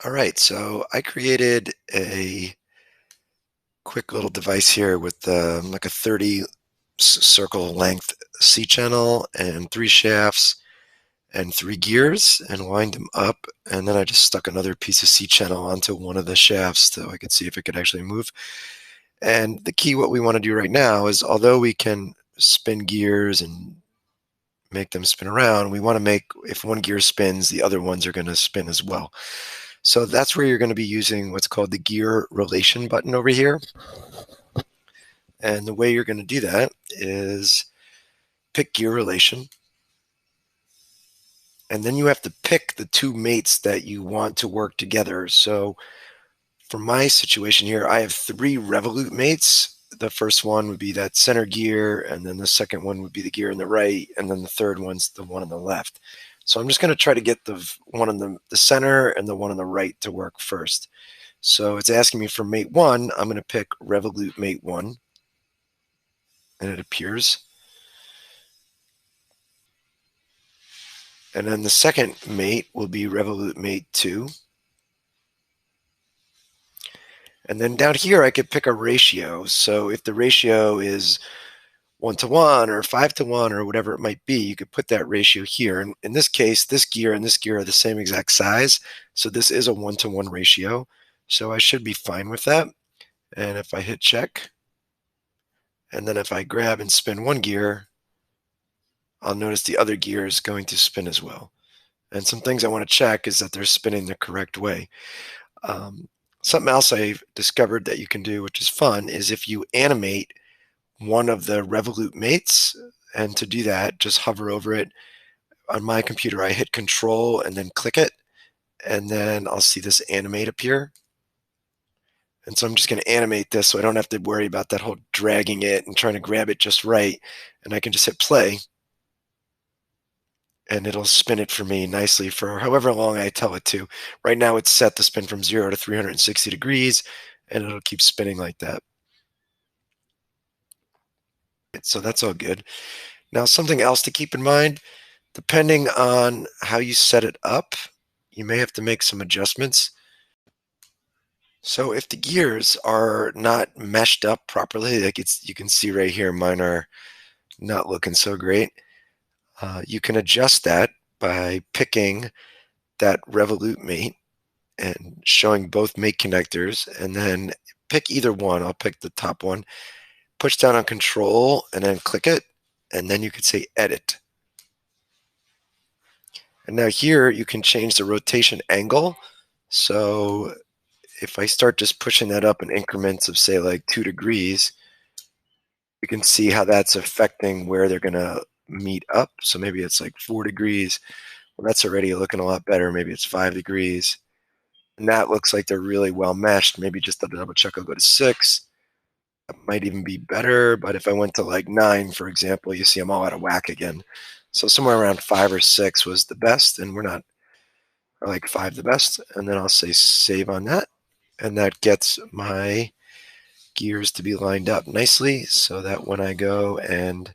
All right, so I created a quick little device here with like a 30 circle length C channel and 3 shafts and 3 gears and wind them up. And then I just stuck another piece of C channel onto one of the shafts so I could see if it could actually move. And the key, what we want to do right now is, although we can spin gears and make them spin around, we want to make, if one gear spins, the other ones are going to spin as well. So that's where you're going to be using what's called the gear relation button over here. And the way you're going to do that is pick gear relation. And then you have to pick the two mates that you want to work together. So for my situation here, I have 3 revolute mates. The first one would be that center gear, and then the second one would be the gear on the right, and then the third one's the one on the left. So I'm just going to try to get the one on the center and the one on the right to work first. So it's asking me for mate 1. I'm going to pick revolute mate 1, and it appears. And then the second mate will be revolute mate 2. And then down here, I could pick a ratio. So if the ratio is 1-to-1 or 5-to-1 or whatever it might be, you could put that ratio here. And in this case, this gear and this gear are the same exact size. So this is a 1-to-1 ratio. So I should be fine with that. And if I hit check, and then if I grab and spin one gear, I'll notice the other gear is going to spin as well. And some things I want to check is that they're spinning the correct way. Something else I've discovered that you can do, which is fun, is if you animate one of the revolute mates, and to do that, just hover over it. On my computer, I hit Control and then click it, and then I'll see this animate appear. And so I'm just going to animate this so I don't have to worry about that whole dragging it and trying to grab it just right. And I can just hit play, and it'll spin it for me nicely for however long I tell it to. Right now it's set to spin from 0 to 360 degrees, and it'll keep spinning like that. So that's all good. Now, something else to keep in mind, depending on how you set it up, you may have to make some adjustments. So if the gears are not meshed up properly, like you can see right here, mine are not looking so great. You can adjust that by picking that revolute mate and showing both mate connectors, and then pick either one. I'll pick the top one. Push down on Control and then click it, and then you could say Edit. And now here you can change the rotation angle. So if I start just pushing that up in increments of, say, like 2 degrees, you can see how that's affecting where they're going to meet up. So maybe it's like 4 degrees. Well, that's already looking a lot better. Maybe it's 5 degrees. And that looks like they're really well meshed. Maybe just to double check, I'll go to 6. That might even be better. But if I went to like 9, for example, you see I'm all out of whack again. So somewhere around 5 or 6 was the best, and we're not, or like 5 the best. And then I'll say save on that. And that gets my gears to be lined up nicely so that when I go and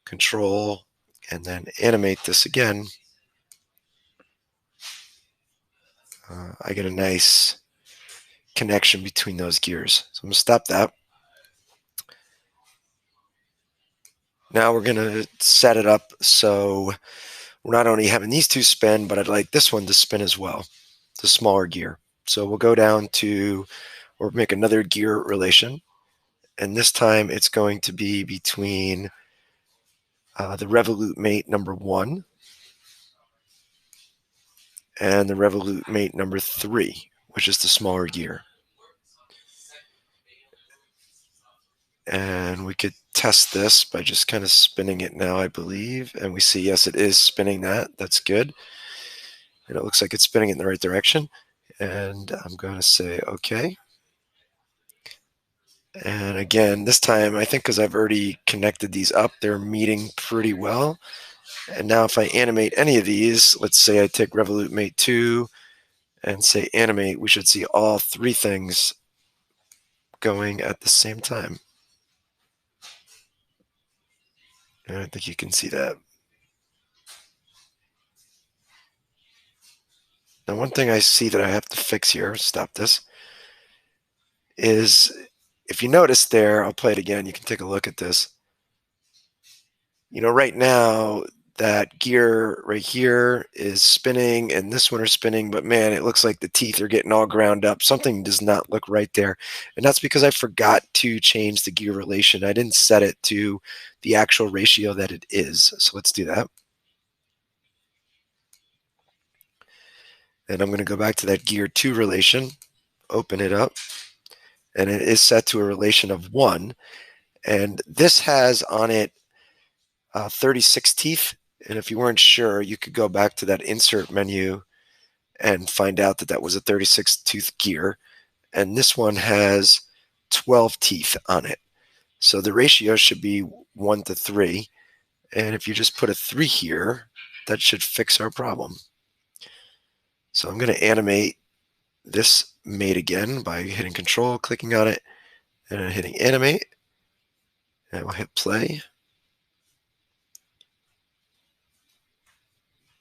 Control and then animate this again, I get a nice connection between those gears. So I'm going to stop that. Now we're going to set it up so we're not only having these two spin, but I'd like this one to spin as well, the smaller gear. So we'll go down to, or make another gear relation, and this time it's going to be between the revolute mate number 1 and the revolute mate number 3, which is the smaller gear. And we could test this by just kind of spinning it now, I believe. And we see, yes, it is spinning that. That's good. And it looks like it's spinning it in the right direction. And I'm going to say, okay. And again, this time, I think because I've already connected these up, they're meeting pretty well. And now if I animate any of these, let's say I take revolute mate 2 and say animate, we should see all 3 things going at the same time. And I think you can see that. Now, one thing I see that I have to fix here, stop this, is if you notice there, I'll play it again, you can take a look at this. Right now, that gear right here is spinning and this one is spinning, but man, it looks like the teeth are getting all ground up. Something does not look right there. And that's because I forgot to change the gear relation. I didn't set it to the actual ratio that it is. So let's do that. And I'm going to go back to that gear to relation, open it up, and it is set to a relation of 1. And this has on it 36 teeth. And if you weren't sure, you could go back to that insert menu and find out that that was a 36 tooth gear. And this one has 12 teeth on it. So the ratio should be 1 to 3. And if you just put a 3 here, that should fix our problem. So I'm going to animate this mate again by hitting Control, clicking on it, and then hitting Animate. And we'll hit play.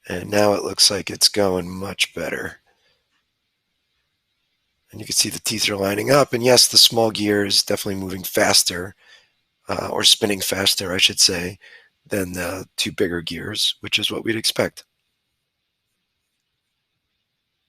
And now it looks like it's going much better. And you can see the teeth are lining up. And yes, the small gear is definitely moving faster, or spinning faster, I should say, than the two bigger gears, which is what we'd expect.